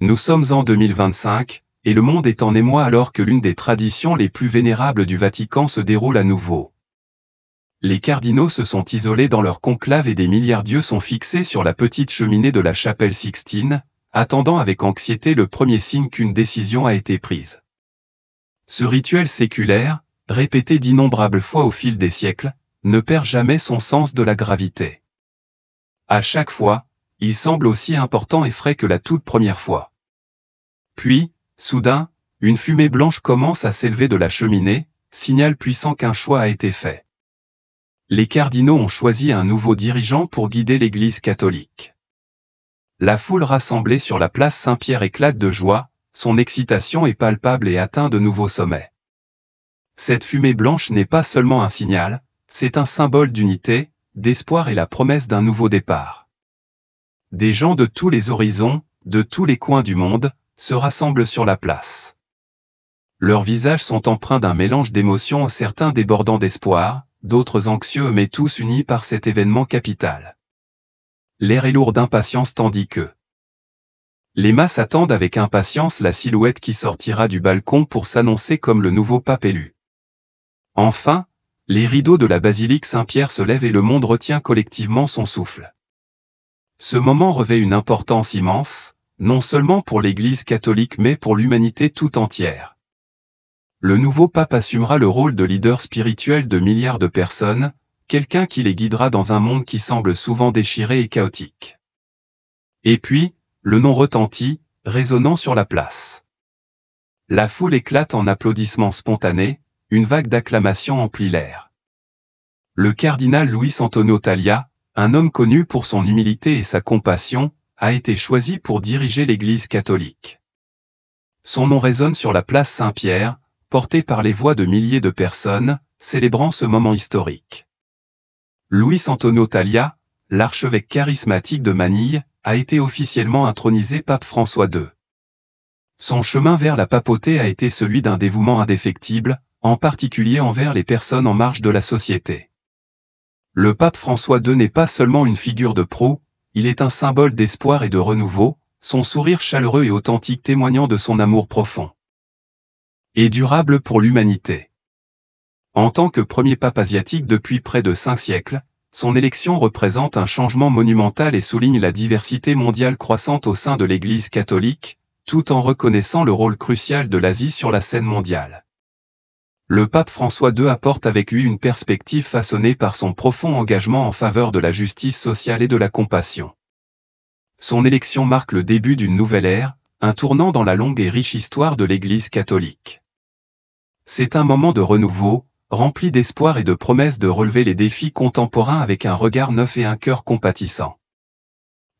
Nous sommes en 2025, et le monde est en émoi alors que l'une des traditions les plus vénérables du Vatican se déroule à nouveau. Les cardinaux se sont isolés dans leur conclave et des milliards d'yeux sont fixés sur la petite cheminée de la chapelle Sixtine, attendant avec anxiété le premier signe qu'une décision a été prise. Ce rituel séculaire, répété d'innombrables fois au fil des siècles, ne perd jamais son sens de la gravité. À chaque fois, il semble aussi important et frais que la toute première fois. Puis, soudain, une fumée blanche commence à s'élever de la cheminée, signal puissant qu'un choix a été fait. Les cardinaux ont choisi un nouveau dirigeant pour guider l'Église catholique. La foule rassemblée sur la place Saint-Pierre éclate de joie, son excitation est palpable et atteint de nouveaux sommets. Cette fumée blanche n'est pas seulement un signal, c'est un symbole d'unité, d'espoir et la promesse d'un nouveau départ. Des gens de tous les horizons, de tous les coins du monde, se rassemblent sur la place. Leurs visages sont empreints d'un mélange d'émotions, certains débordant d'espoir, d'autres anxieux mais tous unis par cet événement capital. L'air est lourd d'impatience tandis que les masses attendent avec impatience la silhouette qui sortira du balcon pour s'annoncer comme le nouveau pape élu. Enfin, les rideaux de la basilique Saint-Pierre se lèvent et le monde retient collectivement son souffle. Ce moment revêt une importance immense, non seulement pour l'Église catholique mais pour l'humanité tout entière. Le nouveau pape assumera le rôle de leader spirituel de milliards de personnes, quelqu'un qui les guidera dans un monde qui semble souvent déchiré et chaotique. Et puis, le nom retentit, résonnant sur la place. La foule éclate en applaudissements spontanés, une vague d'acclamations emplit l'air. Le cardinal Luis Antonio Talia, un homme connu pour son humilité et sa compassion, a été choisi pour diriger l'Église catholique. Son nom résonne sur la place Saint-Pierre, porté par les voix de milliers de personnes, célébrant ce moment historique. Luis Antonio Talia, l'archevêque charismatique de Manille, a été officiellement intronisé pape François II. Son chemin vers la papauté a été celui d'un dévouement indéfectible, en particulier envers les personnes en marge de la société. Le pape François II n'est pas seulement une figure de proue, il est un symbole d'espoir et de renouveau, son sourire chaleureux et authentique témoignant de son amour profond et durable pour l'humanité. En tant que premier pape asiatique depuis près de 5 siècles, son élection représente un changement monumental et souligne la diversité mondiale croissante au sein de l'Église catholique, tout en reconnaissant le rôle crucial de l'Asie sur la scène mondiale. Le pape François II apporte avec lui une perspective façonnée par son profond engagement en faveur de la justice sociale et de la compassion. Son élection marque le début d'une nouvelle ère, un tournant dans la longue et riche histoire de l'Église catholique. C'est un moment de renouveau, rempli d'espoir et de promesses de relever les défis contemporains avec un regard neuf et un cœur compatissant.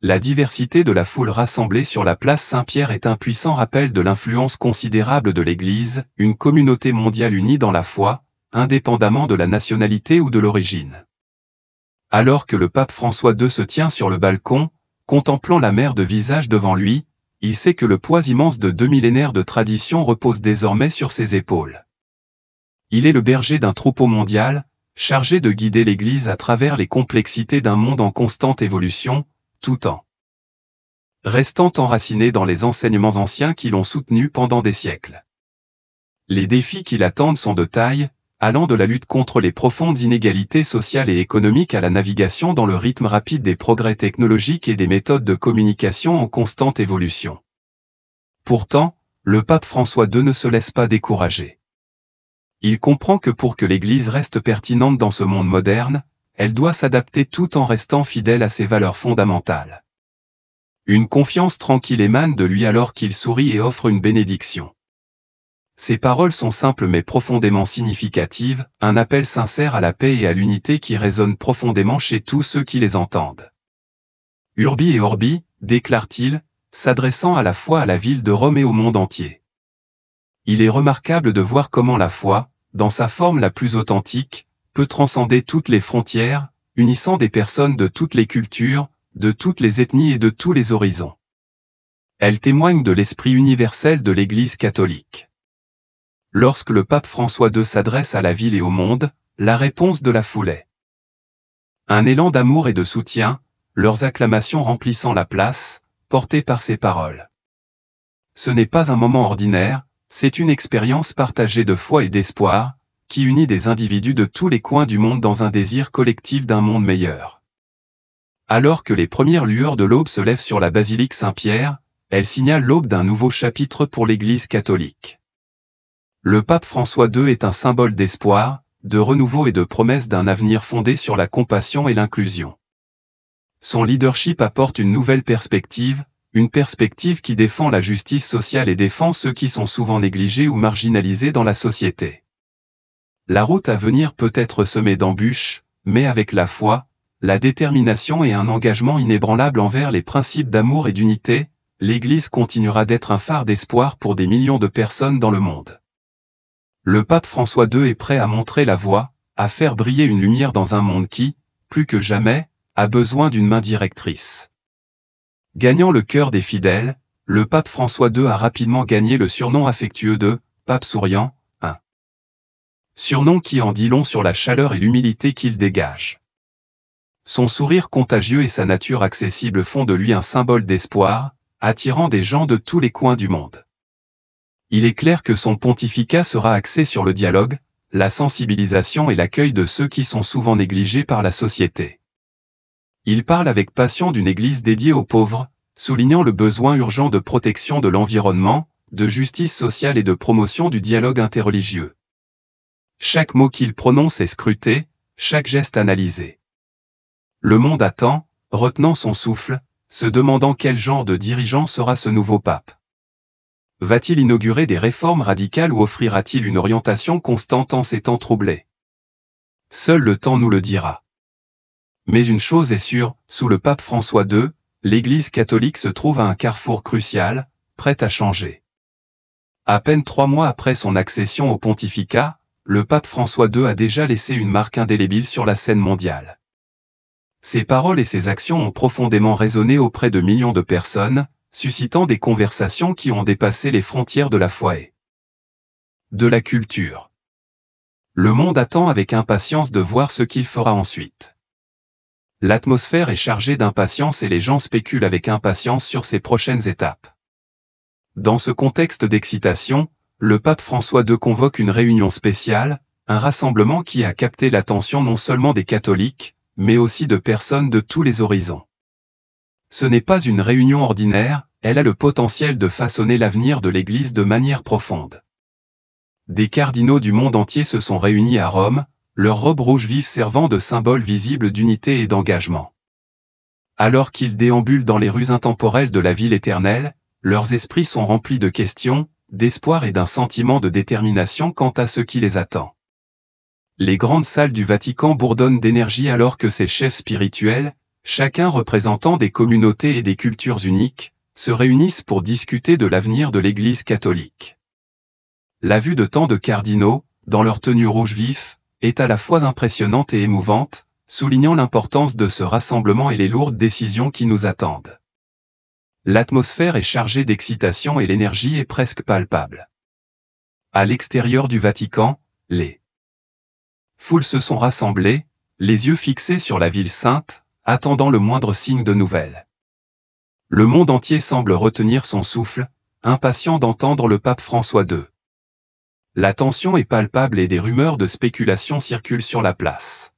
La diversité de la foule rassemblée sur la place Saint-Pierre est un puissant rappel de l'influence considérable de l'Église, une communauté mondiale unie dans la foi, indépendamment de la nationalité ou de l'origine. Alors que le pape François II se tient sur le balcon, contemplant la mer de visages devant lui, il sait que le poids immense de 2 millénaires de tradition repose désormais sur ses épaules. Il est le berger d'un troupeau mondial, chargé de guider l'Église à travers les complexités d'un monde en constante évolution, tout en restant enraciné dans les enseignements anciens qui l'ont soutenu pendant des siècles. Les défis qui l'attendent sont de taille, allant de la lutte contre les profondes inégalités sociales et économiques à la navigation dans le rythme rapide des progrès technologiques et des méthodes de communication en constante évolution. Pourtant, le pape François II ne se laisse pas décourager. Il comprend que pour que l'Église reste pertinente dans ce monde moderne, elle doit s'adapter tout en restant fidèle à ses valeurs fondamentales. Une confiance tranquille émane de lui alors qu'il sourit et offre une bénédiction. Ses paroles sont simples mais profondément significatives, un appel sincère à la paix et à l'unité qui résonne profondément chez tous ceux qui les entendent. Urbi et Orbi, déclare-t-il, s'adressant à la fois à la ville de Rome et au monde entier. Il est remarquable de voir comment la foi, dans sa forme la plus authentique, peut transcender toutes les frontières, unissant des personnes de toutes les cultures, de toutes les ethnies et de tous les horizons. Elle témoigne de l'esprit universel de l'Église catholique. Lorsque le pape François II s'adresse à la ville et au monde, la réponse de la foule est un élan d'amour et de soutien, leurs acclamations remplissant la place, portées par ses paroles. ce n'est pas un moment ordinaire, c'est une expérience partagée de foi et d'espoir, qui unit des individus de tous les coins du monde dans un désir collectif d'un monde meilleur. Alors que les premières lueurs de l'aube se lèvent sur la basilique Saint-Pierre, elles signalent l'aube d'un nouveau chapitre pour l'Église catholique. Le pape François II est un symbole d'espoir, de renouveau et de promesse d'un avenir fondé sur la compassion et l'inclusion. Son leadership apporte une nouvelle perspective, une perspective qui défend la justice sociale et défend ceux qui sont souvent négligés ou marginalisés dans la société. La route à venir peut être semée d'embûches, mais avec la foi, la détermination et un engagement inébranlable envers les principes d'amour et d'unité, l'Église continuera d'être un phare d'espoir pour des millions de personnes dans le monde. Le pape François II est prêt à montrer la voie, à faire briller une lumière dans un monde qui, plus que jamais, a besoin d'une main directrice. Gagnant le cœur des fidèles, le pape François II a rapidement gagné le surnom affectueux de « Pape souriant », un surnom qui en dit long sur la chaleur et l'humilité qu'il dégage. Son sourire contagieux et sa nature accessible font de lui un symbole d'espoir, attirant des gens de tous les coins du monde. Il est clair que son pontificat sera axé sur le dialogue, la sensibilisation et l'accueil de ceux qui sont souvent négligés par la société. Il parle avec passion d'une Église dédiée aux pauvres, soulignant le besoin urgent de protection de l'environnement, de justice sociale et de promotion du dialogue interreligieux. Chaque mot qu'il prononce est scruté, chaque geste analysé. Le monde attend, retenant son souffle, se demandant quel genre de dirigeant sera ce nouveau pape. Va-t-il inaugurer des réformes radicales ou offrira-t-il une orientation constante en ces temps troublés? Seul le temps nous le dira. Mais une chose est sûre, sous le pape François II, l'Église catholique se trouve à un carrefour crucial, prête à changer. À peine 3 mois après son accession au pontificat, le pape François II a déjà laissé une marque indélébile sur la scène mondiale. Ses paroles et ses actions ont profondément résonné auprès de millions de personnes, suscitant des conversations qui ont dépassé les frontières de la foi et de la culture. Le monde attend avec impatience de voir ce qu'il fera ensuite. L'atmosphère est chargée d'impatience et les gens spéculent avec impatience sur ses prochaines étapes. Dans ce contexte d'excitation, le pape François II convoque une réunion spéciale, un rassemblement qui a capté l'attention non seulement des catholiques, mais aussi de personnes de tous les horizons. Ce n'est pas une réunion ordinaire, elle a le potentiel de façonner l'avenir de l'Église de manière profonde. Des cardinaux du monde entier se sont réunis à Rome, leurs robes rouges vives servant de symbole visible d'unité et d'engagement. Alors qu'ils déambulent dans les rues intemporelles de la ville éternelle, leurs esprits sont remplis de questions, d'espoir et d'un sentiment de détermination quant à ce qui les attend. Les grandes salles du Vatican bourdonnent d'énergie alors que ces chefs spirituels, chacun représentant des communautés et des cultures uniques, se réunissent pour discuter de l'avenir de l'Église catholique. La vue de tant de cardinaux, dans leur tenue rouge vif, est à la fois impressionnante et émouvante, soulignant l'importance de ce rassemblement et les lourdes décisions qui nous attendent. L'atmosphère est chargée d'excitation et l'énergie est presque palpable. À l'extérieur du Vatican, les foules se sont rassemblées, les yeux fixés sur la ville sainte, attendant le moindre signe de nouvelles. Le monde entier semble retenir son souffle, impatient d'entendre le pape François II. La tension est palpable et des rumeurs de spéculation circulent sur la place.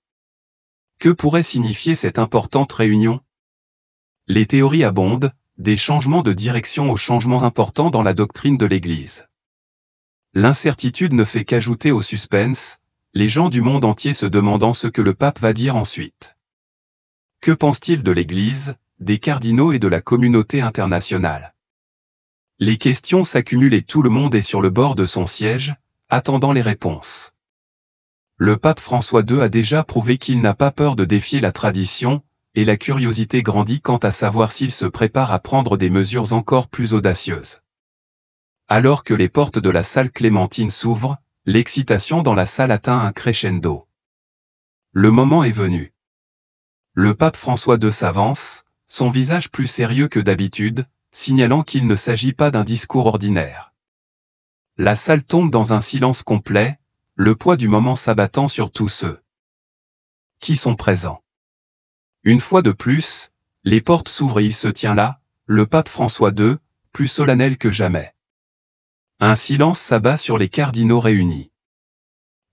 Que pourrait signifier cette importante réunion? Les théories abondent, des changements de direction aux changements importants dans la doctrine de l'Église. L'incertitude ne fait qu'ajouter au suspense, les gens du monde entier se demandant ce que le pape va dire ensuite. Que pense-t-il de l'Église, des cardinaux et de la communauté internationale? Les questions s'accumulent et tout le monde est sur le bord de son siège, attendant les réponses. Le pape François II a déjà prouvé qu'il n'a pas peur de défier la tradition, et la curiosité grandit quant à savoir s'il se prépare à prendre des mesures encore plus audacieuses. Alors que les portes de la salle Clémentine s'ouvrent, l'excitation dans la salle atteint un crescendo. Le moment est venu. Le pape François II s'avance, son visage plus sérieux que d'habitude, signalant qu'il ne s'agit pas d'un discours ordinaire. La salle tombe dans un silence complet, le poids du moment s'abattant sur tous ceux qui sont présents. Une fois de plus, les portes s'ouvrent et il se tient là, le pape François II, plus solennel que jamais. Un silence s'abat sur les cardinaux réunis.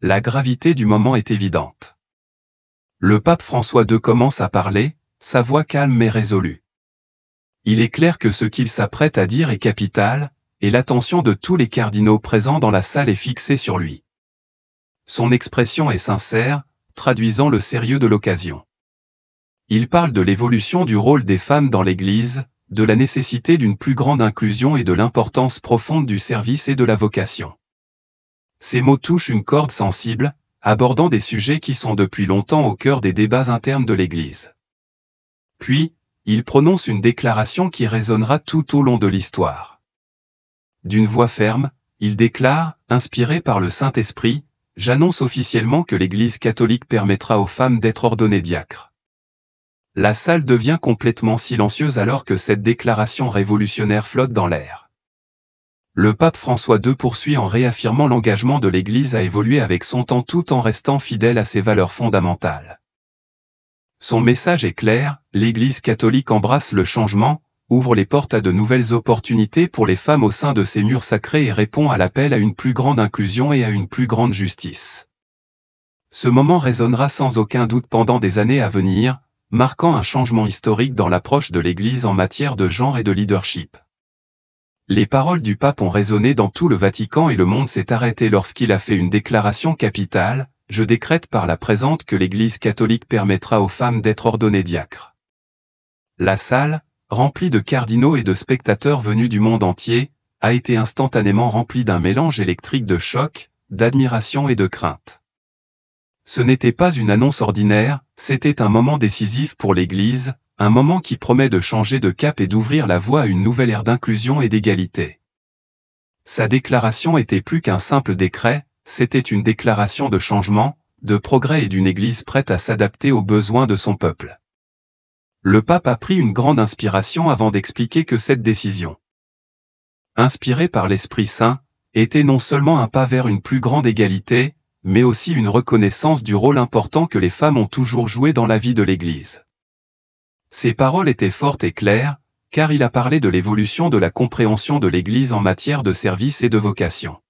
La gravité du moment est évidente. Le pape François II commence à parler, sa voix calme mais résolue. Il est clair que ce qu'il s'apprête à dire est capital, et l'attention de tous les cardinaux présents dans la salle est fixée sur lui. Son expression est sincère, traduisant le sérieux de l'occasion. Il parle de l'évolution du rôle des femmes dans l'Église, de la nécessité d'une plus grande inclusion et de l'importance profonde du service et de la vocation. Ces mots touchent une corde sensible, abordant des sujets qui sont depuis longtemps au cœur des débats internes de l'Église. Puis, il prononce une déclaration qui résonnera tout au long de l'histoire. D'une voix ferme, il déclare, inspiré par le Saint-Esprit, « J'annonce officiellement que l'Église catholique permettra aux femmes d'être ordonnées diacres. » La salle devient complètement silencieuse alors que cette déclaration révolutionnaire flotte dans l'air. Le pape François II poursuit en réaffirmant l'engagement de l'Église à évoluer avec son temps tout en restant fidèle à ses valeurs fondamentales. Son message est clair, l'Église catholique embrasse le changement, ouvre les portes à de nouvelles opportunités pour les femmes au sein de ses murs sacrés et répond à l'appel à une plus grande inclusion et à une plus grande justice. Ce moment résonnera sans aucun doute pendant des années à venir, marquant un changement historique dans l'approche de l'Église en matière de genre et de leadership. Les paroles du pape ont résonné dans tout le Vatican et le monde s'est arrêté lorsqu'il a fait une déclaration capitale, « Je décrète par la présente que l'Église catholique permettra aux femmes d'être ordonnées diacres. » La salle, remplie de cardinaux et de spectateurs venus du monde entier, a été instantanément remplie d'un mélange électrique de choc, d'admiration et de crainte. Ce n'était pas une annonce ordinaire, c'était un moment décisif pour l'Église, un moment qui promet de changer de cap et d'ouvrir la voie à une nouvelle ère d'inclusion et d'égalité. Sa déclaration était plus qu'un simple décret, c'était une déclaration de changement, de progrès et d'une Église prête à s'adapter aux besoins de son peuple. Le pape a pris une grande inspiration avant d'expliquer que cette décision, inspirée par l'Esprit Saint, était non seulement un pas vers une plus grande égalité, mais aussi une reconnaissance du rôle important que les femmes ont toujours joué dans la vie de l'Église. Ses paroles étaient fortes et claires, car il a parlé de l'évolution de la compréhension de l'Église en matière de service et de vocation.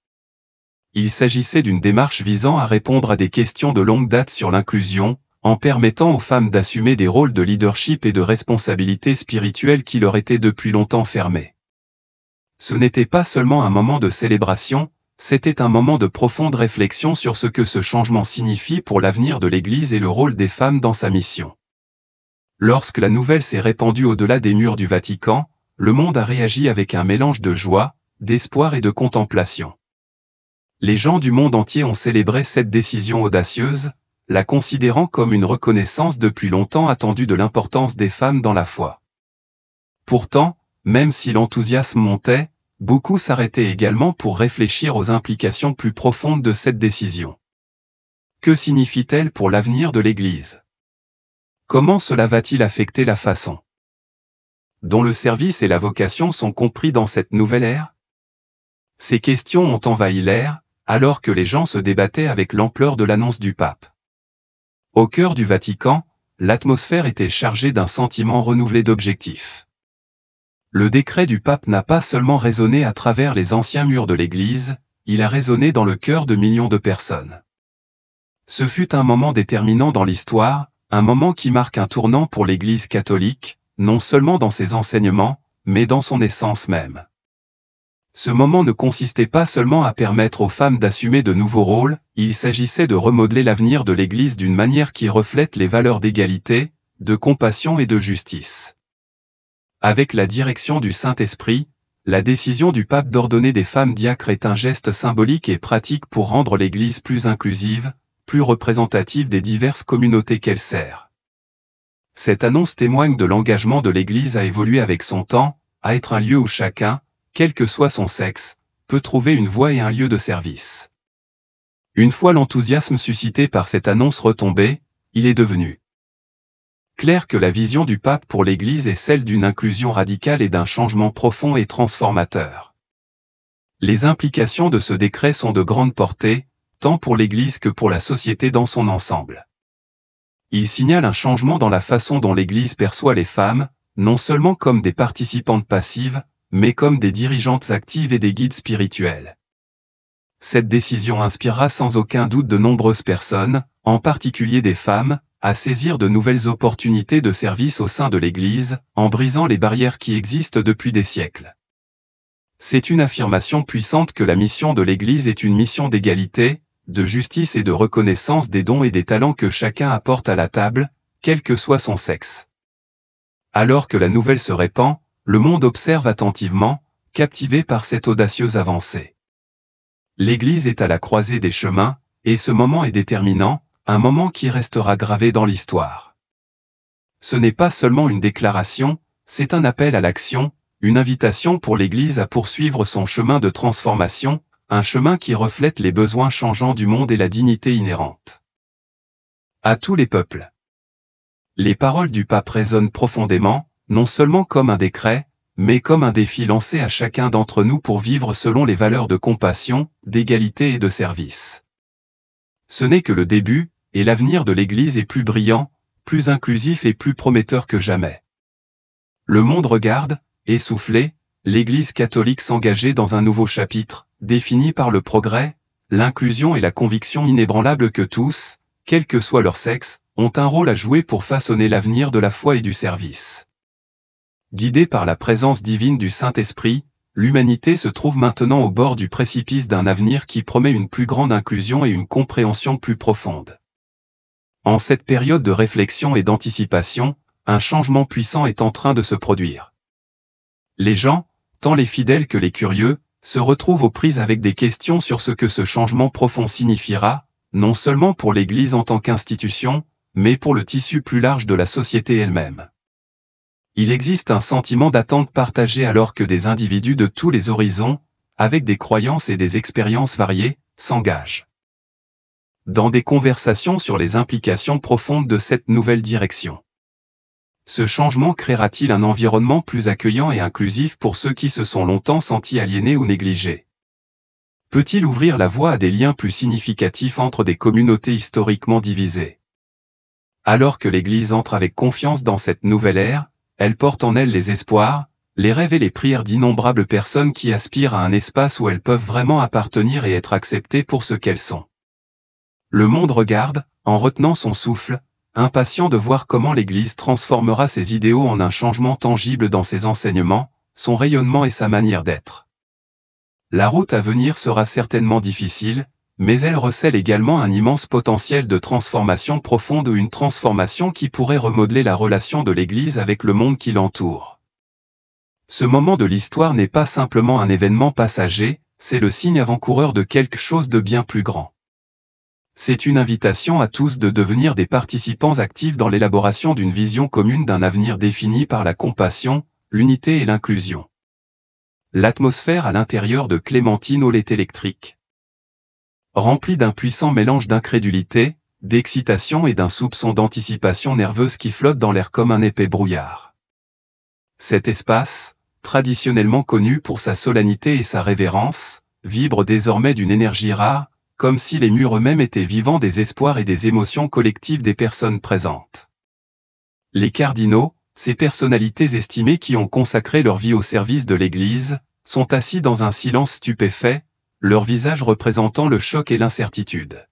Il s'agissait d'une démarche visant à répondre à des questions de longue date sur l'inclusion, en permettant aux femmes d'assumer des rôles de leadership et de responsabilité spirituelle qui leur étaient depuis longtemps fermés. Ce n'était pas seulement un moment de célébration, c'était un moment de profonde réflexion sur ce que ce changement signifie pour l'avenir de l'Église et le rôle des femmes dans sa mission. Lorsque la nouvelle s'est répandue au-delà des murs du Vatican, le monde a réagi avec un mélange de joie, d'espoir et de contemplation. Les gens du monde entier ont célébré cette décision audacieuse, la considérant comme une reconnaissance depuis longtemps attendue de l'importance des femmes dans la foi. Pourtant, même si l'enthousiasme montait, beaucoup s'arrêtaient également pour réfléchir aux implications plus profondes de cette décision. Que signifie-t-elle pour l'avenir de l'Église ? Comment cela va-t-il affecter la façon dont le service et la vocation sont compris dans cette nouvelle ère ? Ces questions ont envahi l'air, alors que les gens se débattaient avec l'ampleur de l'annonce du pape. Au cœur du Vatican, l'atmosphère était chargée d'un sentiment renouvelé d'objectifs. Le décret du pape n'a pas seulement résonné à travers les anciens murs de l'Église, il a résonné dans le cœur de millions de personnes. Ce fut un moment déterminant dans l'histoire, un moment qui marque un tournant pour l'Église catholique, non seulement dans ses enseignements, mais dans son essence même. Ce moment ne consistait pas seulement à permettre aux femmes d'assumer de nouveaux rôles, il s'agissait de remodeler l'avenir de l'Église d'une manière qui reflète les valeurs d'égalité, de compassion et de justice. Avec la direction du Saint-Esprit, la décision du pape d'ordonner des femmes diacres est un geste symbolique et pratique pour rendre l'Église plus inclusive, plus représentative des diverses communautés qu'elle sert. Cette annonce témoigne de l'engagement de l'Église à évoluer avec son temps, à être un lieu où chacun, quel que soit son sexe, peut trouver une voie et un lieu de service. Une fois l'enthousiasme suscité par cette annonce retombé, il est devenu clair que la vision du pape pour l'Église est celle d'une inclusion radicale et d'un changement profond et transformateur. Les implications de ce décret sont de grande portée, tant pour l'Église que pour la société dans son ensemble. Il signale un changement dans la façon dont l'Église perçoit les femmes, non seulement comme des participantes passives, mais comme des dirigeantes actives et des guides spirituels. Cette décision inspirera sans aucun doute de nombreuses personnes, en particulier des femmes, à saisir de nouvelles opportunités de service au sein de l'Église, en brisant les barrières qui existent depuis des siècles. C'est une affirmation puissante que la mission de l'Église est une mission d'égalité, de justice et de reconnaissance des dons et des talents que chacun apporte à la table, quel que soit son sexe. Alors que la nouvelle se répand, le monde observe attentivement, captivé par cette audacieuse avancée. L'Église est à la croisée des chemins, et ce moment est déterminant, un moment qui restera gravé dans l'histoire. Ce n'est pas seulement une déclaration, c'est un appel à l'action, une invitation pour l'Église à poursuivre son chemin de transformation, un chemin qui reflète les besoins changeants du monde et la dignité inhérente. À tous les peuples. Les paroles du pape résonnent profondément, non seulement comme un décret, mais comme un défi lancé à chacun d'entre nous pour vivre selon les valeurs de compassion, d'égalité et de service. Ce n'est que le début, et l'avenir de l'Église est plus brillant, plus inclusif et plus prometteur que jamais. Le monde regarde, essoufflé, l'Église catholique s'engager dans un nouveau chapitre, défini par le progrès, l'inclusion et la conviction inébranlable que tous, quel que soit leur sexe, ont un rôle à jouer pour façonner l'avenir de la foi et du service. Guidée par la présence divine du Saint-Esprit, l'humanité se trouve maintenant au bord du précipice d'un avenir qui promet une plus grande inclusion et une compréhension plus profonde. En cette période de réflexion et d'anticipation, un changement puissant est en train de se produire. Les gens, tant les fidèles que les curieux, se retrouvent aux prises avec des questions sur ce que ce changement profond signifiera, non seulement pour l'Église en tant qu'institution, mais pour le tissu plus large de la société elle-même. Il existe un sentiment d'attente partagé alors que des individus de tous les horizons, avec des croyances et des expériences variées, s'engagent dans des conversations sur les implications profondes de cette nouvelle direction. Ce changement créera-t-il un environnement plus accueillant et inclusif pour ceux qui se sont longtemps sentis aliénés ou négligés? Peut-il ouvrir la voie à des liens plus significatifs entre des communautés historiquement divisées? Alors que l'Église entre avec confiance dans cette nouvelle ère, elle porte en elle les espoirs, les rêves et les prières d'innombrables personnes qui aspirent à un espace où elles peuvent vraiment appartenir et être acceptées pour ce qu'elles sont. Le monde regarde, en retenant son souffle, impatient de voir comment l'Église transformera ses idéaux en un changement tangible dans ses enseignements, son rayonnement et sa manière d'être. La route à venir sera certainement difficile, mais elle recèle également un immense potentiel de transformation profonde ou une transformation qui pourrait remodeler la relation de l'Église avec le monde qui l'entoure. Ce moment de l'histoire n'est pas simplement un événement passager, c'est le signe avant-coureur de quelque chose de bien plus grand. C'est une invitation à tous de devenir des participants actifs dans l'élaboration d'une vision commune d'un avenir défini par la compassion, l'unité et l'inclusion. L'atmosphère à l'intérieur de Clémentine Hall est électrique. Remplie d'un puissant mélange d'incrédulité, d'excitation et d'un soupçon d'anticipation nerveuse qui flotte dans l'air comme un épais brouillard. Cet espace, traditionnellement connu pour sa solennité et sa révérence, vibre désormais d'une énergie rare, comme si les murs eux-mêmes étaient vivants des espoirs et des émotions collectives des personnes présentes. Les cardinaux, ces personnalités estimées qui ont consacré leur vie au service de l'Église, sont assis dans un silence stupéfait, leurs visages représentant le choc et l'incertitude.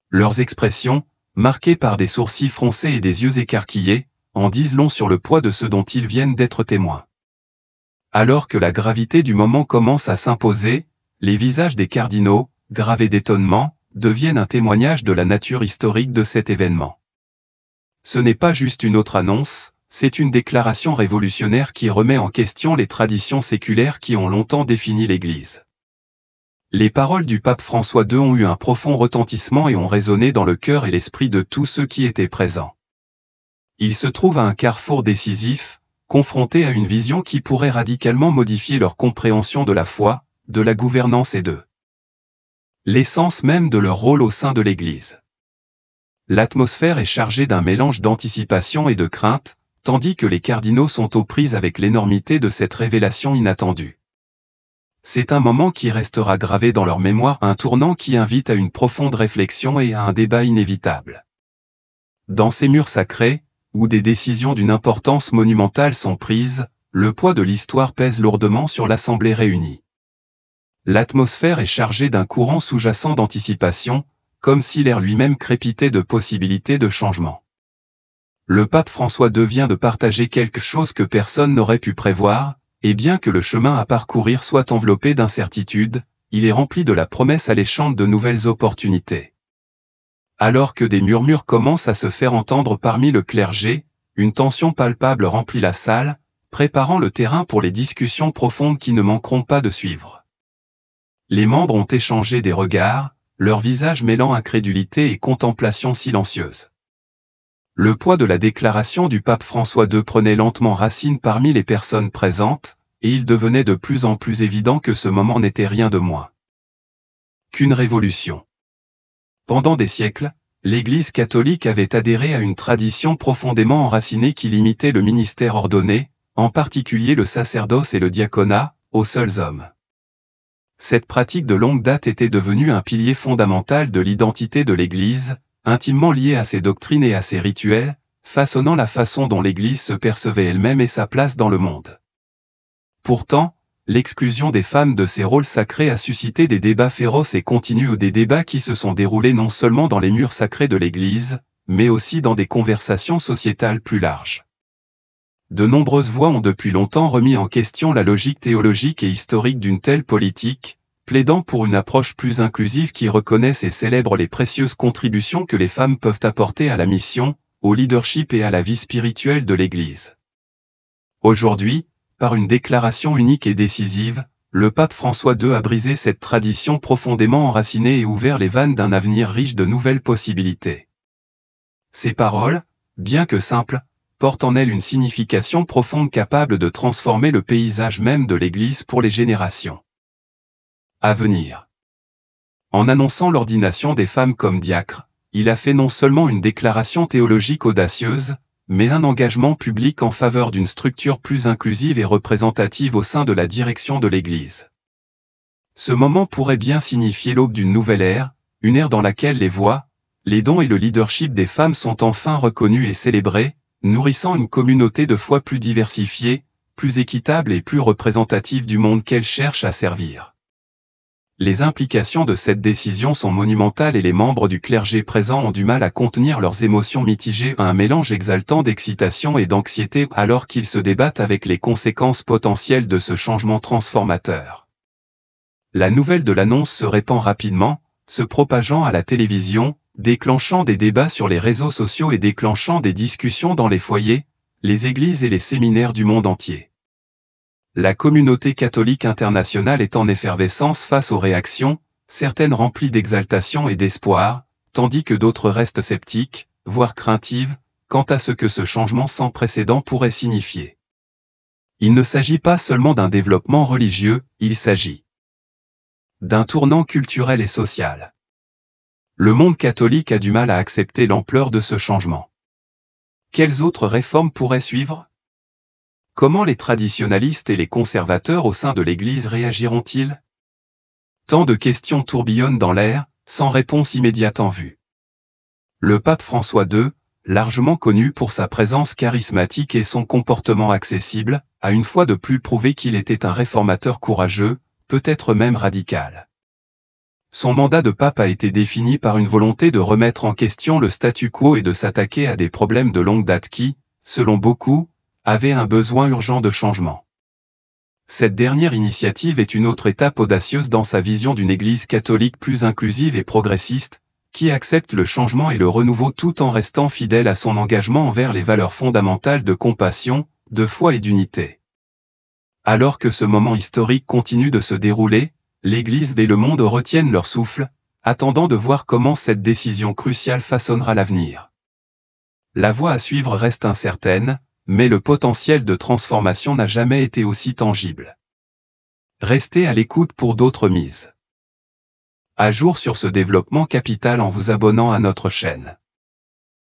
Leurs expressions, marquées par des sourcils froncés et des yeux écarquillés, en disent long sur le poids de ce dont ils viennent d'être témoins. Alors que la gravité du moment commence à s'imposer, les visages des cardinaux, gravés d'étonnement, deviennent un témoignage de la nature historique de cet événement. Ce n'est pas juste une autre annonce, c'est une déclaration révolutionnaire qui remet en question les traditions séculaires qui ont longtemps défini l'Église. Les paroles du pape François II ont eu un profond retentissement et ont résonné dans le cœur et l'esprit de tous ceux qui étaient présents. Ils se trouvent à un carrefour décisif, confrontés à une vision qui pourrait radicalement modifier leur compréhension de la foi, de la gouvernance et de l'essence même de leur rôle au sein de l'Église. L'atmosphère est chargée d'un mélange d'anticipation et de crainte, tandis que les cardinaux sont aux prises avec l'énormité de cette révélation inattendue. C'est un moment qui restera gravé dans leur mémoire, un tournant qui invite à une profonde réflexion et à un débat inévitable. Dans ces murs sacrés, où des décisions d'une importance monumentale sont prises, le poids de l'histoire pèse lourdement sur l'Assemblée réunie. L'atmosphère est chargée d'un courant sous-jacent d'anticipation, comme si l'air lui-même crépitait de possibilités de changement. Le pape François II vient de partager quelque chose que personne n'aurait pu prévoir, et bien que le chemin à parcourir soit enveloppé d'incertitudes, il est rempli de la promesse alléchante de nouvelles opportunités. Alors que des murmures commencent à se faire entendre parmi le clergé, une tension palpable remplit la salle, préparant le terrain pour les discussions profondes qui ne manqueront pas de suivre. Les membres ont échangé des regards, leurs visages mêlant incrédulité et contemplation silencieuse. Le poids de la déclaration du pape François II prenait lentement racine parmi les personnes présentes, et il devenait de plus en plus évident que ce moment n'était rien de moins qu'une révolution. Pendant des siècles, l'Église catholique avait adhéré à une tradition profondément enracinée qui limitait le ministère ordonné, en particulier le sacerdoce et le diaconat, aux seuls hommes. Cette pratique de longue date était devenue un pilier fondamental de l'identité de l'Église, intimement lié à ses doctrines et à ses rituels, façonnant la façon dont l'Église se percevait elle-même et sa place dans le monde. Pourtant, l'exclusion des femmes de ces rôles sacrés a suscité des débats féroces et continus ou des débats qui se sont déroulés non seulement dans les murs sacrés de l'Église, mais aussi dans des conversations sociétales plus larges. De nombreuses voix ont depuis longtemps remis en question la logique théologique et historique d'une telle politique, plaidant pour une approche plus inclusive qui reconnaisse et célèbre les précieuses contributions que les femmes peuvent apporter à la mission, au leadership et à la vie spirituelle de l'Église. Aujourd'hui, par une déclaration unique et décisive, le pape François II a brisé cette tradition profondément enracinée et ouvert les vannes d'un avenir riche de nouvelles possibilités. Ces paroles, bien que simples, portent en elles une signification profonde capable de transformer le paysage même de l'Église pour les générations à venir. En annonçant l'ordination des femmes comme diacres, il a fait non seulement une déclaration théologique audacieuse, mais un engagement public en faveur d'une structure plus inclusive et représentative au sein de la direction de l'Église. Ce moment pourrait bien signifier l'aube d'une nouvelle ère, une ère dans laquelle les voix, les dons et le leadership des femmes sont enfin reconnus et célébrés, nourrissant une communauté de foi plus diversifiée, plus équitable et plus représentative du monde qu'elle cherche à servir. Les implications de cette décision sont monumentales et les membres du clergé présent ont du mal à contenir leurs émotions mitigées à un mélange exaltant d'excitation et d'anxiété alors qu'ils se débattent avec les conséquences potentielles de ce changement transformateur. La nouvelle de l'annonce se répand rapidement, se propageant à la télévision, déclenchant des débats sur les réseaux sociaux et déclenchant des discussions dans les foyers, les églises et les séminaires du monde entier. La communauté catholique internationale est en effervescence face aux réactions, certaines remplies d'exaltation et d'espoir, tandis que d'autres restent sceptiques, voire craintives, quant à ce que ce changement sans précédent pourrait signifier. Il ne s'agit pas seulement d'un développement religieux, il s'agit d'un tournant culturel et social. Le monde catholique a du mal à accepter l'ampleur de ce changement. Quelles autres réformes pourraient suivre ? Comment les traditionalistes et les conservateurs au sein de l'Église réagiront-ils ? Tant de questions tourbillonnent dans l'air, sans réponse immédiate en vue. Le pape François II, largement connu pour sa présence charismatique et son comportement accessible, a une fois de plus prouvé qu'il était un réformateur courageux, peut-être même radical. Son mandat de pape a été défini par une volonté de remettre en question le statu quo et de s'attaquer à des problèmes de longue date qui, selon beaucoup, avaient un besoin urgent de changement. Cette dernière initiative est une autre étape audacieuse dans sa vision d'une Église catholique plus inclusive et progressiste, qui accepte le changement et le renouveau tout en restant fidèle à son engagement envers les valeurs fondamentales de compassion, de foi et d'unité. Alors que ce moment historique continue de se dérouler, l'Église et le monde retiennent leur souffle, attendant de voir comment cette décision cruciale façonnera l'avenir. La voie à suivre reste incertaine, mais le potentiel de transformation n'a jamais été aussi tangible. Restez à l'écoute pour d'autres mises à jour sur ce développement capital en vous abonnant à notre chaîne.